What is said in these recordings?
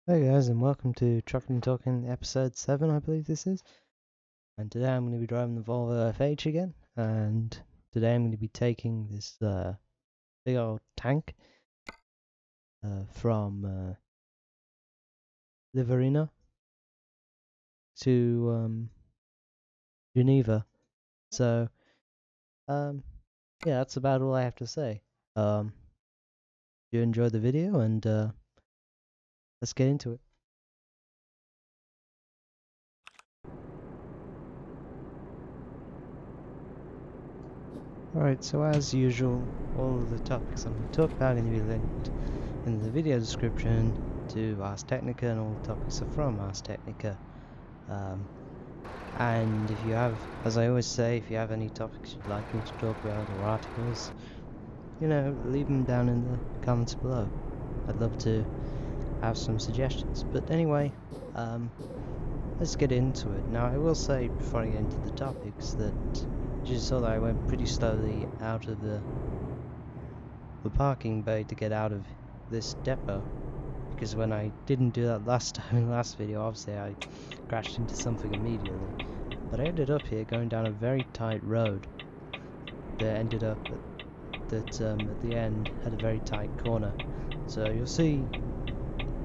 Hey guys, and welcome to Truckin Talking episode 7, I believe this is. And today I'm going to be driving the Volvo FH again. And today I'm going to be taking this big old tank from Livorino to Geneva. So, yeah, that's about all I have to say. You enjoyed the video, and let's get into it. Alright, so as usual, all of the topics I'm going to talk about are going to be linked in the video description to Ars Technica, and all the topics are from Ars Technica. And if you have, as I always say, if you have any topics you'd like me to talk about or articles, you know, leave them down in the comments below. I'd love to have some suggestions. But anyway, let's get into it. Now, I will say before I get into the topics that you just saw that I went pretty slowly out of the parking bay to get out of this depot, because when I didn't do that last time in the last video, obviously I crashed into something immediately. But I ended up here going down a very tight road that ended up at the end had a very tight corner. So you'll see,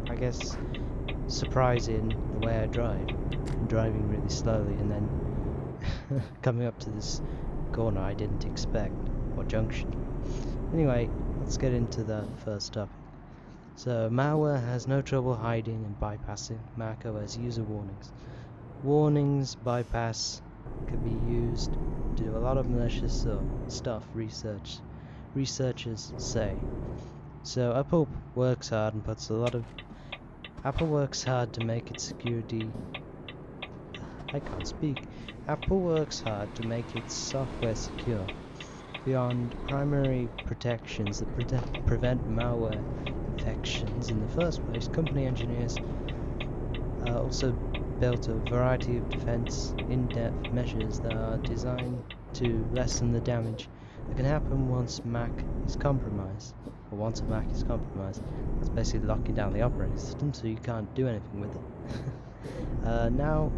I guess, surprise in the way I drive. I'm driving really slowly and then coming up to this corner I didn't expect, or junction. Anyway, let's get into the first topic. So, malware has no trouble hiding and bypassing macOS user warnings. Warnings bypass can be used to do a lot of malicious stuff, researchers say. So Apple works hard to make its security. I can't speak. Apple works hard to make its software secure. Beyond primary protections that prevent malware infections in the first place, company engineers also built a variety of defense in-depth measures that are designed to lessen the damage that can happen once Mac is compromised. Or once a Mac is compromised, that's basically locking down the operating system so you can't do anything with it. Now,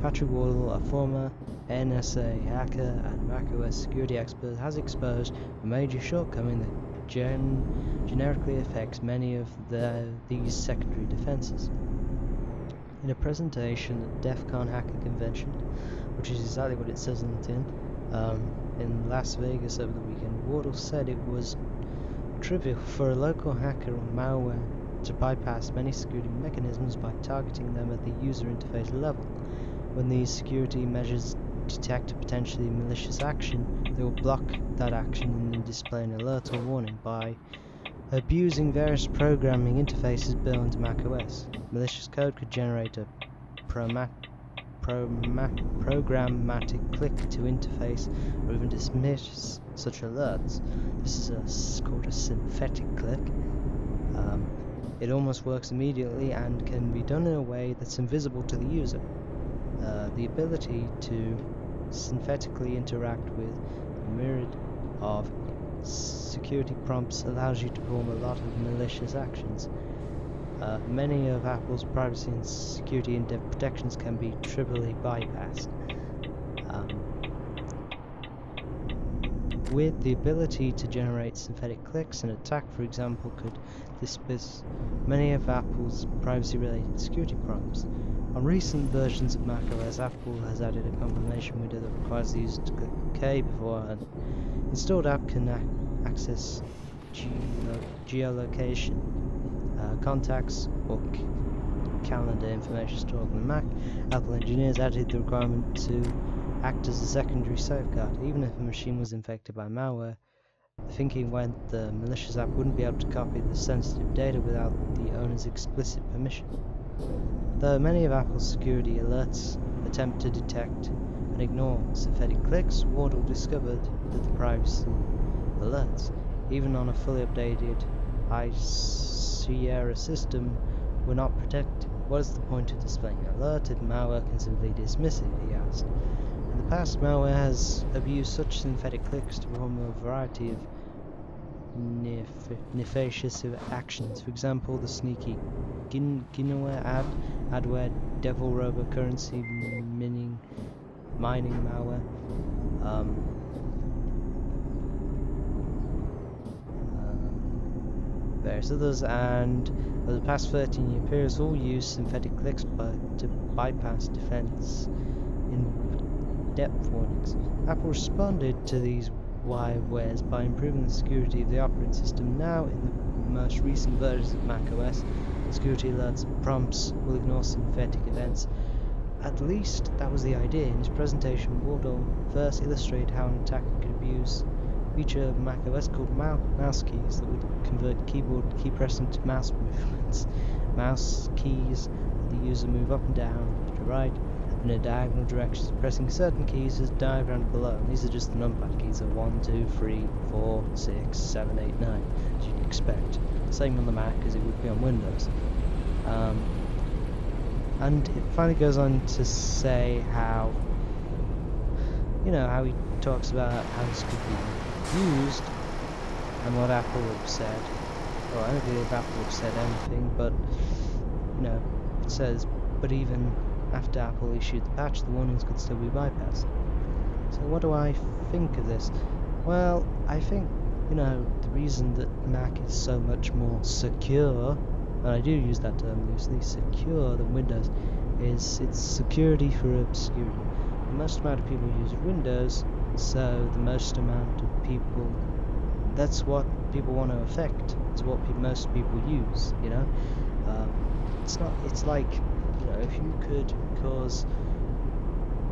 Patrick Wardle, a former NSA hacker and macOS security expert, has exposed a major shortcoming that generically affects many of these secondary defenses. In a presentation at DEF CON Hacker Convention, which is exactly what it says on the tin, in Las Vegas over the weekend, Wardle said it was trivial for a local hacker or malware to bypass many security mechanisms by targeting them at the user interface level. When these security measures detect a potentially malicious action, they will block that action and then display an alert or warning by abusing various programming interfaces built into macOS. Malicious code could generate a programmatic click-to interface or even dismiss such alerts. This is called a synthetic click. It almost works immediately and can be done in a way that's invisible to the user. The ability to synthetically interact with a myriad of security prompts allows you to perform a lot of malicious actions. Many of Apple's privacy and security in-depth protections can be trivially bypassed. With the ability to generate synthetic clicks, an attack, for example, could dismiss many of Apple's privacy-related security prompts. On recent versions of macOS, Apple has added a confirmation window that requires the user to click OK before an installed app can access geolocation, contacts, or calendar information stored on the Mac. Apple engineers added the requirement to act as a secondary safeguard. Even if a machine was infected by malware, the thinking went the malicious app wouldn't be able to copy the sensitive data without the owner's explicit permission. Though many of Apple's security alerts attempt to detect and ignore synthetic clicks, Wardle discovered that the privacy alerts, even on a fully updated High Sierra system, were not protected. What is the point of displaying an alert if malware can simply dismiss it, he asked. In the past, malware has abused such synthetic clicks to perform a variety of nefarious actions. For example, the sneaky Ginware adware, devil robo currency mining malware. Various others, and over the past 13-year periods, all use synthetic clicks to bypass defense in-depth warnings. Apple responded to these wirewares by improving the security of the operating system. Now, in the most recent versions of macOS, security alerts prompts will ignore synthetic events. At least that was the idea. In his presentation, Wardle first illustrated how an attacker could abuse a feature of macOS called mouse keys that would convert keyboard key pressing to mouse movements. Mouse keys let the user move up and down, left to right, in a diagonal direction, pressing certain keys as diagrammed below. And these are just the numpad keys of 1, 2, 3, 4, 6, 7, 8, 9, as you'd expect. Same on the Mac as it would be on Windows. And it finally goes on to say how, how he talks about how this could be used and what Apple have said. Well, I don't believe Apple have said anything, but, it says, but even after Apple issued the patch, the warnings could still be bypassed. So what do I think of this? Well, I think, the reason that Mac is so much more secure, and I do use that term loosely, secure than Windows, is its security for obscurity. The most amount of people use Windows, so the most amount of people, that's what people want to affect. It's what most people use, it's like, if you could cause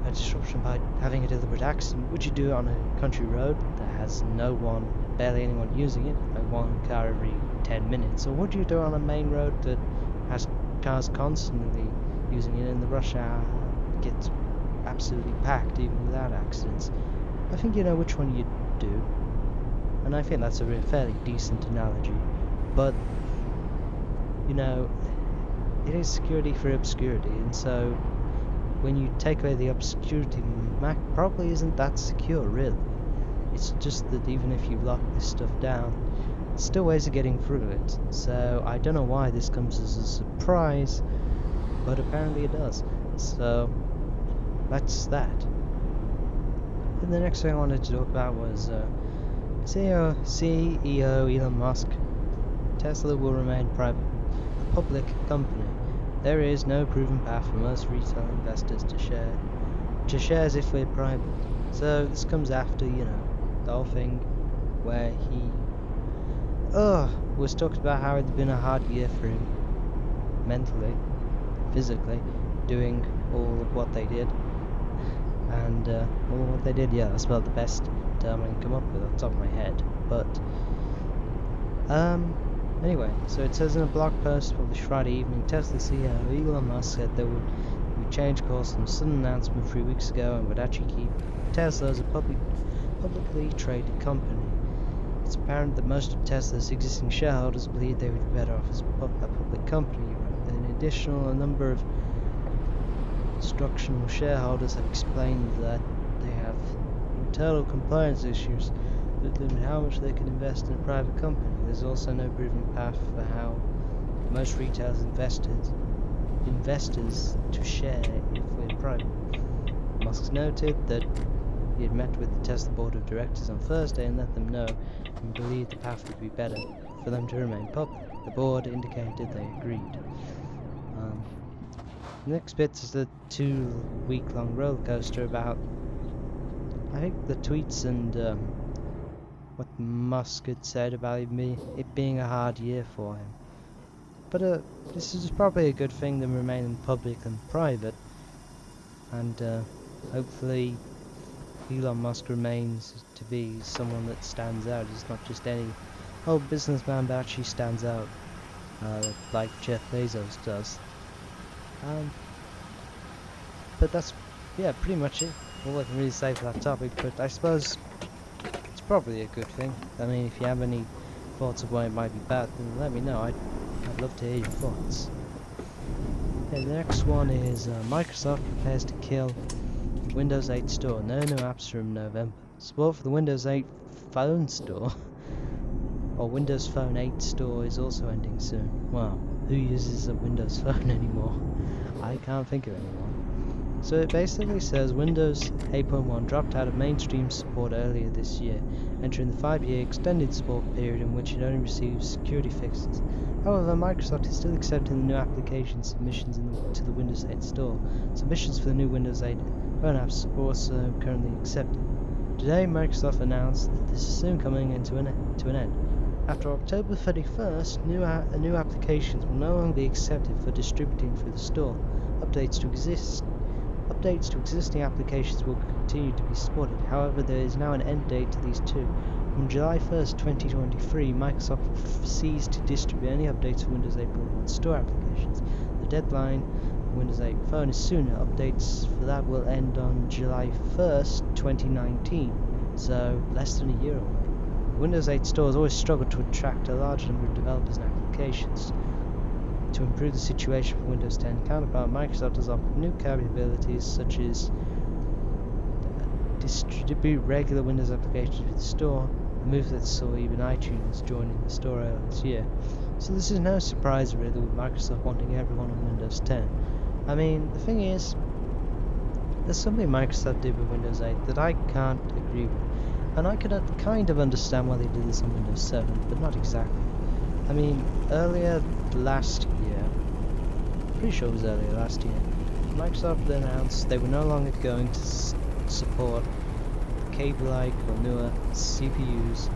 a disruption by having a deliberate accident, would you do it on a country road that has barely anyone using it, like one car every 10 minutes? Or would you do it on a main road that has cars constantly using it in the rush hour, gets absolutely packed even without accidents? I think you know which one you'd do, and I think that's a fairly decent analogy. But it is security for obscurity, and so when you take away the obscurity, Mac probably isn't that secure, really. It's just that even if you lock this stuff down, there's still ways of getting through it. So I don't know why this comes as a surprise, but apparently it does. So that's that. And the next thing I wanted to talk about was CEO Elon Musk. Tesla will remain a public company. There is no proven path for most retail investors to shares if we're private. So this comes after, the whole thing where he was talking about how it had been a hard year for him, mentally, physically, doing all of what they did. And all of what they did, that's about the best term I can come up with off the top of my head. But anyway, so it says in a blog post published Friday evening, Tesla CEO Elon Musk said there would be change course from a sudden announcement 3 weeks ago and would actually keep Tesla as a publicly traded company. It's apparent that most of Tesla's existing shareholders believe they would be better off as a public company. In addition, a number of instructional shareholders have explained that they have internal compliance issues that limit how much they can invest in a private company. There's also no proven path for how most retail investors to share if we're private. Musk noted that he had met with the Tesla board of directors on Thursday and let them know and believed the path would be better for them to remain public. The board indicated they agreed. The next bit is the 2-week-long roller coaster about, I think, the tweets and what Musk had said about it being a hard year for him. But this is probably a good thing to remain in public and private, and hopefully Elon Musk remains to be someone that stands out. He's not just any old businessman, but actually stands out like Jeff Bezos does. But that's pretty much it. All I can really say for that topic, but I suppose it's probably a good thing. I mean, if you have any thoughts of why it might be bad, then let me know. I'd love to hear your thoughts. Okay, the next one is Microsoft prepares to kill Windows 8 Store. No new apps from November. Support for the Windows 8 phone store Or Windows Phone 8 store is also ending soon. Well, who uses a Windows Phone anymore? I can't think of anyone. So it basically says Windows 8.1 dropped out of mainstream support earlier this year, entering the 5-year extended support period in which it only receives security fixes. However, Microsoft is still accepting the new application submissions to the Windows 8 store. Submissions for the new Windows 8 phone apps are also currently accepted. Today, Microsoft announced that this is soon coming to an end. After October 31st, new applications will no longer be accepted for distributing through the store. Updates to existing applications will continue to be supported. However, there is now an end date to these two. On July 1st, 2023, Microsoft will cease to distribute any updates for Windows 8.1 store applications. The deadline for Windows 8 Phone is sooner. Updates for that will end on July 1st, 2019, so less than a year away. The Windows 8 store has always struggled to attract a large number of developers and applications. To improve the situation for Windows 10 counterpart, Microsoft has offered new capabilities such as distribute regular Windows applications with the store, a move that saw even iTunes joining the store earlier this year. So this is no surprise really, with Microsoft wanting everyone on Windows 10. I mean, the thing is, there's something Microsoft did with Windows 8 that I can't agree with, and I could kind of understand why they did this on Windows 7, but not exactly. I mean, earlier last year, pretty sure it was earlier last year, Microsoft announced they were no longer going to support Kaby-like or newer CPUs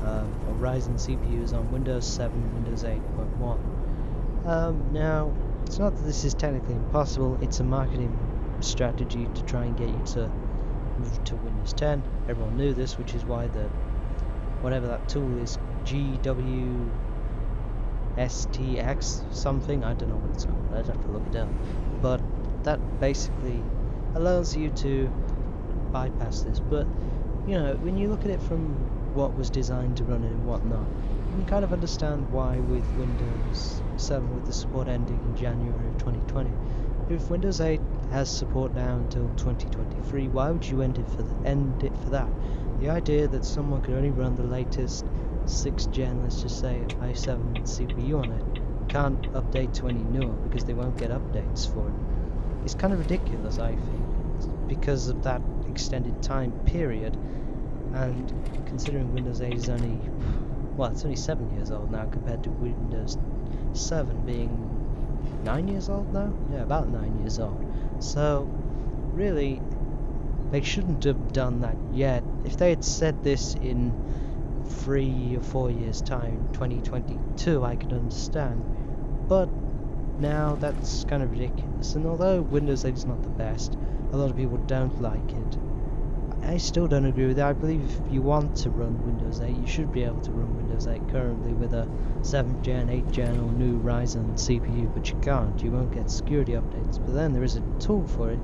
or Ryzen CPUs on Windows 7 and Windows 8.1. Now, it's not that this is technically impossible, it's a marketing strategy to try and get you to move to Windows 10. Everyone knew this, which is why whatever that tool is, GWSTX something, I don't know what it's called, I'd have to look it up, but that basically allows you to bypass this. But you know, when you look at it from what was designed to run it and what not, you can kind of understand why with Windows 7, with the support ending in January of 2020, if Windows 8 has support now until 2023, why would you end it for that? The idea that someone could only run the latest 6th gen, let's just say i7 CPU on it, can't update to any newer because they won't get updates for it, is kind of ridiculous, I think, because of that extended time period. And considering Windows 8 is only, well, it's only 7 years old now compared to Windows 7 being 9 years old now? Yeah, about 9 years old. So, really, they shouldn't have done that yet. If they had said this in 3 or 4 years' time, 2022, I could understand. But now that's kind of ridiculous. And although Windows 8 is not the best, a lot of people don't like it. I still don't agree with it. I believe if you want to run Windows 8, you should be able to run Windows 8 currently with a 7th gen, 8th gen or new Ryzen CPU, but you can't. You won't get security updates. But then there is a tool for it,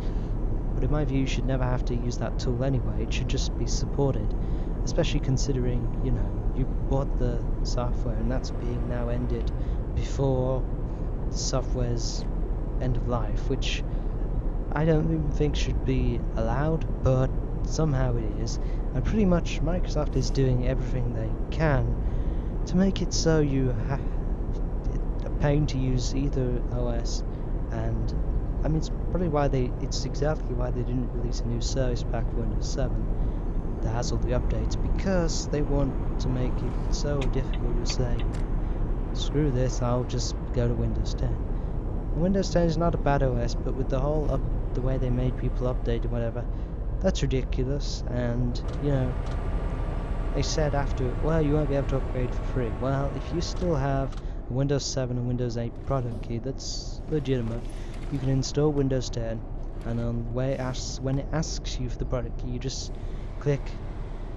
but in my view you should never have to use that tool anyway. It should just be supported, especially considering, you know, you bought the software and that's being now ended before the software's end of life, which I don't even think should be allowed, but somehow it is. And pretty much Microsoft is doing everything they can to make it so you have a pain to use either OS. And I mean, it's exactly why they didn't release a new service pack for Windows 7 that has all the updates, because they want to make it so difficult to say, screw this, I'll just go to Windows 10. Windows 10 is not a bad OS, but with the way they made people update and whatever, that's ridiculous. And you know, they said after, well, you won't be able to upgrade for free. Well, if you still have a Windows 7 and Windows 8 product key that's legitimate, you can install Windows 10, and when it asks you for the product key, you just click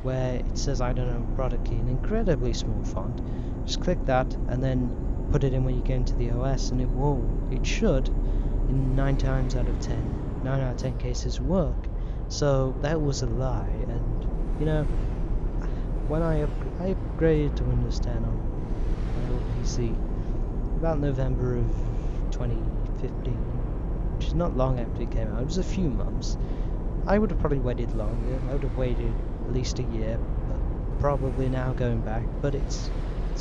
where it says, I don't know, product key, an incredibly small font. Just click that and then put it in when you get into the OS, and it should, in 9 out of 10 cases, work. So that was a lie. And you know, when I upgraded to Windows 10 on my old PC about November of 2015, which is not long after it came out, it was a few months. I would have probably waited longer. I would have waited at least a year, but probably now going back, but it's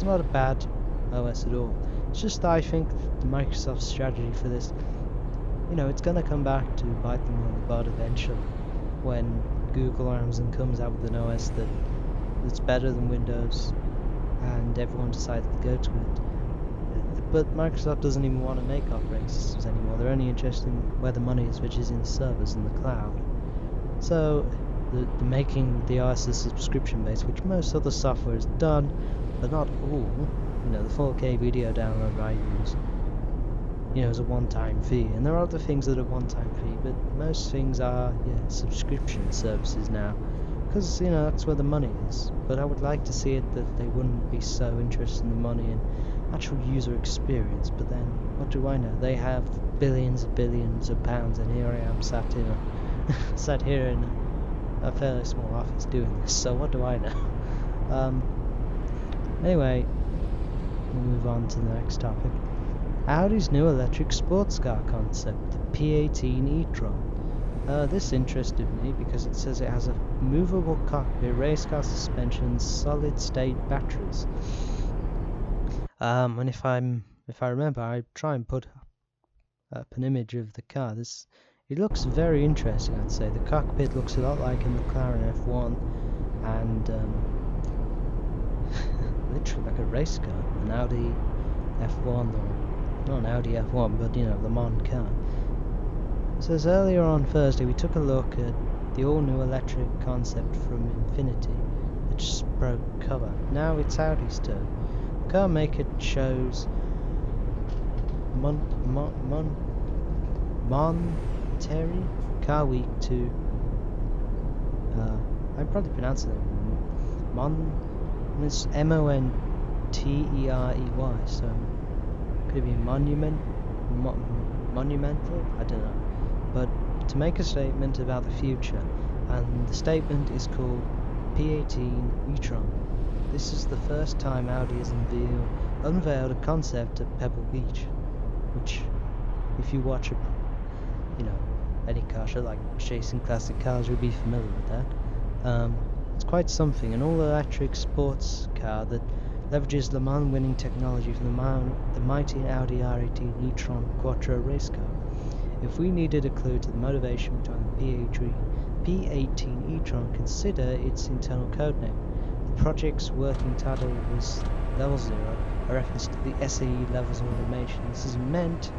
not a bad OS at all. It's just that I think the Microsoft strategy for this, you know, it's gonna come back to bite them on the butt eventually when Google arms and comes out with an OS that's better than Windows, and everyone decides to go to it. But Microsoft doesn't even want to make operating systems anymore. They're only interested in where the money is, which is in servers in the cloud. So the making the OS a subscription base, which most other software has done, but not all. You know, the 4K video download I use, you know, is a one-time fee, and there are other things that are one-time fee, but most things are subscription services now, because you know that's where the money is. But I would like to see it that they wouldn't be so interested in the money and actual user experience. But then, what do I know? They have billions of pounds, and here I am sat here in a fairly small office doing this. So what do I know? Anyway, we'll move on to the next topic. Audi's new electric sports car concept, the P18 e-tron. This interested me because it says it has a movable cockpit, race car suspension, solid-state batteries. And if I remember, I try and put up an image of the car. It looks very interesting, I'd say. The cockpit looks a lot like a McLaren F1, and literally like a race car, an Audi F1, or not an Audi F1, but you know, the Mon car. It says earlier on Thursday we took a look at the all-new electric concept from Infiniti, which broke cover. Now it's Audi's turn. The car maker chose Monterey Car Week to I'm probably pronouncing it it's Monterey, so could it be monumental? I don't know. But to make a statement about the future, and the statement is called P18 e-tron. This is the first time Audi has unveiled a concept at Pebble Beach, which, if you watch any car show like Chasing Classic Cars, you'll be familiar with that. It's quite something, an all-electric sports car that leverages Le Mans winning technology from the mighty Audi R18 e-tron Quattro race car. If we needed a clue to the motivation behind the P18 e-tron, consider its internal codename. The project's working title was Level 0, a reference to the SAE levels of automation. This is meant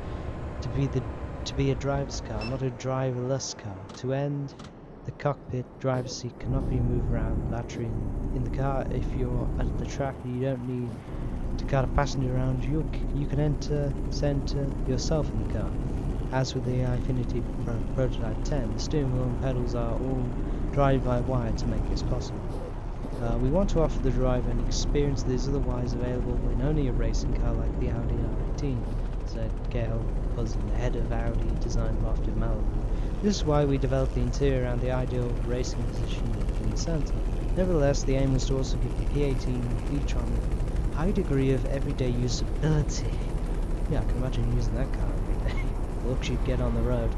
to be a driver's car, not a driverless car. To end, the cockpit driver's seat cannot be moved around laterally in the car. If you're at the track, you don't need to cart a passenger around. You can center yourself in the car. As with the Infiniti Prototype 10, the steering wheel and pedals are all drive-by-wire to make this possible. We want to offer the driver an experience that is otherwise available in only a racing car like the Audi R18, said Gail Hudson, the head of Audi Design Loft in Malibu. This is why we developed the interior around the ideal racing position in the centre. Nevertheless, the aim was to also give the P18 e-tron a high degree of everyday usability. Yeah, I can imagine using that car every day. The looks you'd get on the road.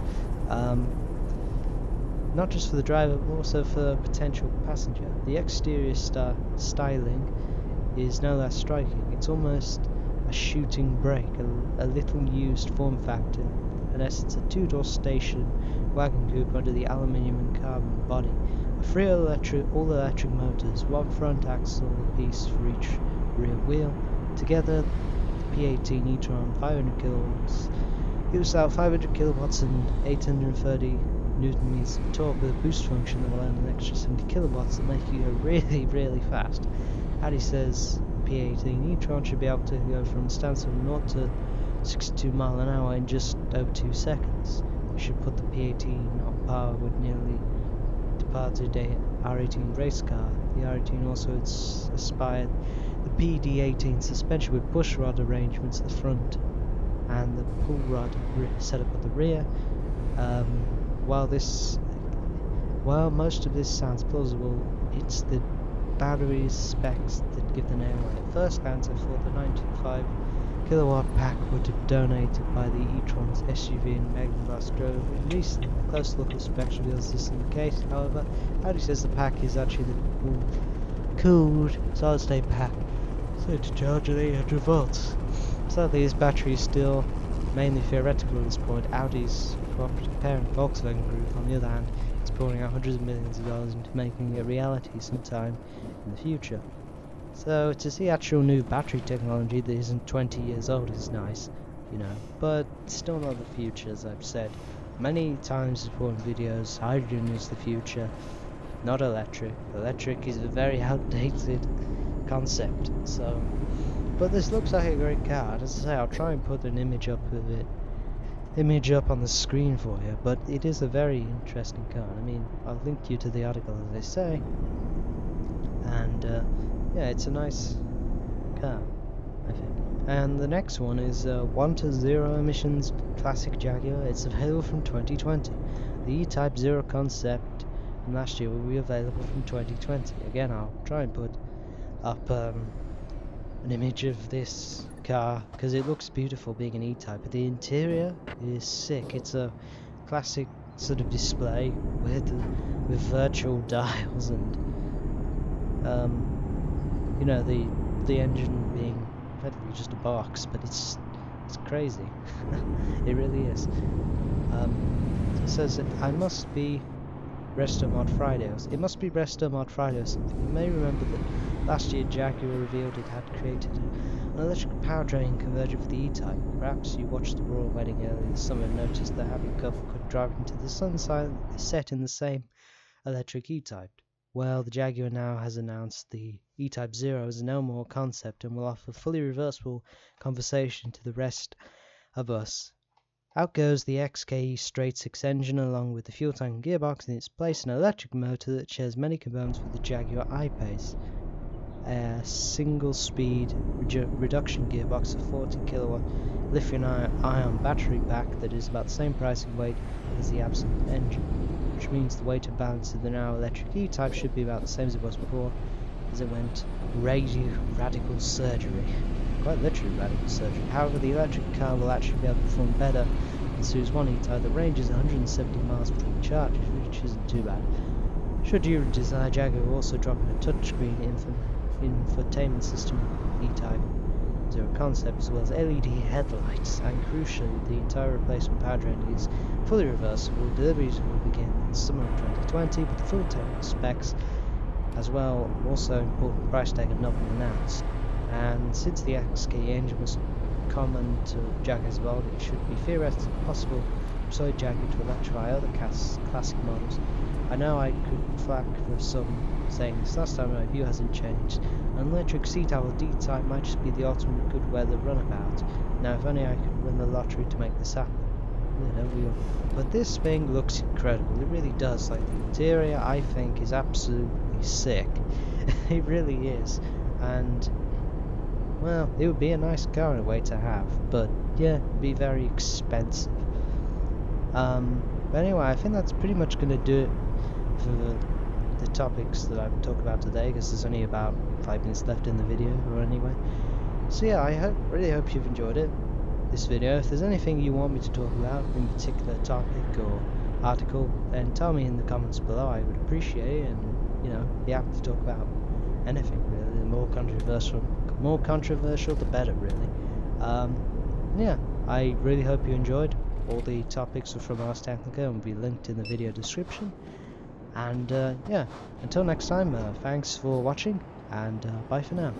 Not just for the driver, but also for the potential passenger. The exterior styling is no less striking. It's almost a shooting brake, a little used form factor. In essence, a two-door station wagon coupe under the aluminium and carbon body. A free all-electric motors, one front axle apiece for each rear wheel. Together, the P18 e-tron 500 kilowatts gives out 500 kilowatts and 830 Newton-meters of torque with a boost function that will earn an extra 70 kilowatts that make you go really, really fast. Audi says the P18 e-tron should be able to go from standstill 0 to 62 miles an hour in just over 2 seconds. We should put the P18 on par with nearly departed R18 race car. The R18 also aspired the PD18 suspension with push rod arrangements at the front and the pull rod setup at the rear. While most of this sounds plausible, it's the battery specs that give the nail on it. At first glance, I thought the 95 kilowatt pack would have donated by the e-tron's SUV and Magnum drove. At least a close look at specs reveals this in the case. However, Audi says the pack is actually cooled solid state pack, so to charge at 800 volts. Sadly, this battery is still mainly theoretical at this point. Audi's cooperative parent Volkswagen Group, on the other hand, is pouring out hundreds of millions of dollars into making it a reality sometime in the future. So to see actual new battery technology that isn't 20 years old is nice, you know, but still not the future, as I've said many times before in videos. Hydrogen is the future, not electric. Electric is a very outdated concept. So, but this looks like a great car. As I say, I'll try and put an image up of it, on the screen for you. But it is a very interesting car. I mean, I'll link you to the article, as they say, and yeah, it's a nice car, I think. And the next one is 1 to 0 emissions classic Jaguar. It's available from 2020. The E-Type Zero concept from last year will be available from 2020. Again, I'll try and put up an image of this car because it looks beautiful being an E-Type, but the interior is sick. It's a classic sort of display with virtual dials and you know, the engine being effectively just a box, but it's crazy. It really is. It says that I must be Resto Mod Friday. It must be Resto Mod Friday or something. You may remember that last year Jaguar revealed it had created an electric powertrain conversion for the E-Type. Perhaps you watched the royal wedding earlier this summer and noticed the happy couple could drive into the sunset set in the same electric E-Type. Well, the Jaguar now has announced the E-Type Zero is a no more concept and will offer fully reversible conversation to the rest of us. Out goes the XKE straight 6 engine along with the fuel tank and gearbox, in its place an electric motor that shares many components with the Jaguar I-Pace. A single speed reduction gearbox of 40 kilowatt lithium-ion battery pack that is about the same price and weight as the absolute engine, which means the weight and balance of the now electric E-Type should be about the same as it was before, as it went radical surgery. Quite literally radical surgery. However, the electric car will actually be able to perform better than Series 1 E-Type that ranges 170 miles between charges, which isn't too bad. Should you desire, Jaguar will also drop in a touchscreen infotainment system E-Type Zero concept, as well as LED headlights, and crucially the entire replacement powertrain is fully reversible. Deliveries will begin in summer of 2020, but the full technical specs as well, also important price tag, have not been announced. And since the XK engine was common to Jaguars of old, it should be theoretically possible for solid Jaguar to electrify other classic models. I know I could flack for some saying this last time, my view hasn't changed. An electric C-Type or D-Type might just be the ultimate good weather runabout. Now if only I could win the lottery to make this happen. You know, but this thing looks incredible, it really does. Like, the interior, I think, is absolutely sick. It really is. And well, it would be a nice car in a way to have, but yeah, it'd be very expensive. But anyway, I think that's pretty much going to do it for the topics that I've talked about today, because there's only about 5 minutes left in the video, or anyway. So yeah, I really hope you've enjoyed this video. If there's anything you want me to talk about, in particular topic or article, then tell me in the comments below. I would appreciate it, and you know, be happy to talk about anything really. The more controversial the better, really. Yeah, I really hope you enjoyed. All the topics are from Ars Technica and will be linked in the video description. And yeah, until next time, thanks for watching, and bye for now.